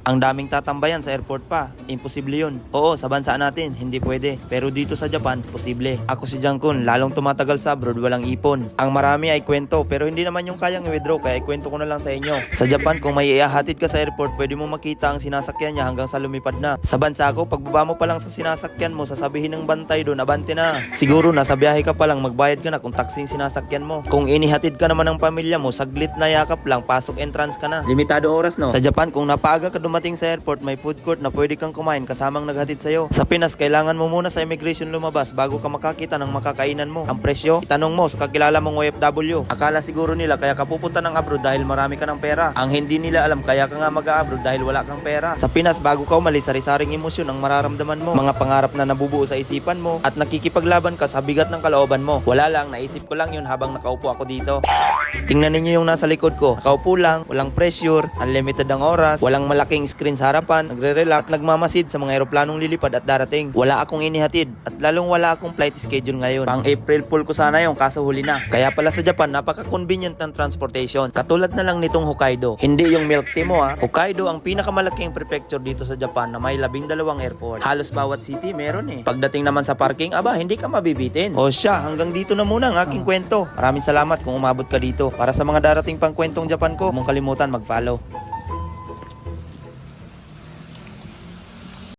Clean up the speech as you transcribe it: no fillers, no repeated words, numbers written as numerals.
Ang daming tatambayan sa airport pa. Imposible yun. Oo, sa bansa natin, hindi pwede. Pero dito sa Japan, posible. Ako si Jangkun, lalong tumatagal sa abroad, walang ipon. Ang marami ay kwento, pero hindi naman yung kayang i-withdraw, kaya ikwento ko na lang sa inyo. Sa Japan, kung may ihahatid ka sa airport, pwede mo makita ang sinasakyan niya hanggang sa lumipad na. Sa bansa ko, pagbaba mo pa lang sa sinasakyan mo, sasabihin ng bantay doon, abante na. Siguro nasa biyahe ka pa lang, magbayad ka na kung taxing sinasakyan mo. Kung inihatid ka naman ng pamilya mo, saglit na yakap lang, pasok entrance ka na. Limitado oras, no? Sa Japan, kung napaaga ka dumating sa airport, may food court na pwede kang kumain kasamang naghatid sa'yo. Sa Pinas, kailangan mo muna sa immigration lumabas bago ka makakita ng makakainan mo. Ang presyo, itanong mo sa kakilala mong OFW. Akala siguro nila kaya ka pupunta ng abroad dahil marami ka ng pera. Ang hindi nila alam, kaya ka nga mag-abroad dahil wala kang pera. Sa Pinas, bago ka umalis, sari-saring emosyon ang mararamdaman mo. Mga pangarap na nabubuo sa isipan mo at nakikipaglaban ka sa bigat ng kalooban mo. Wala lang, naisip ko lang yun habang nakaupo ako dito. Tingnan ninyo yung nasa likod ko. Nakaupo lang, walang pressure, unlimited ang oras, walang malaking screen sa harapan, nagre-relax, nagmamasid sa mga eroplanong lilipad at darating. Wala akong inihatid at lalong wala akong flight schedule ngayon. Pang April Fool ko sana yung kaso huli na. Kaya pala sa Japan, napaka-convenient ng transportation. Katulad na lang nitong Hokkaido. Hindi yung milk tea mo ha. Hokkaido ang pinakamalaking prefecture dito sa Japan na may 12 airport. Halos bawat city meron eh. Pagdating naman sa parking, aba, hindi ka mabibitin. O siya, hanggang dito na muna ang aking kwento. Maraming salamat kung umabot ka dito. Para sa mga darating pang kwentong Japan ko, huwag mong kalimutan mag-follow.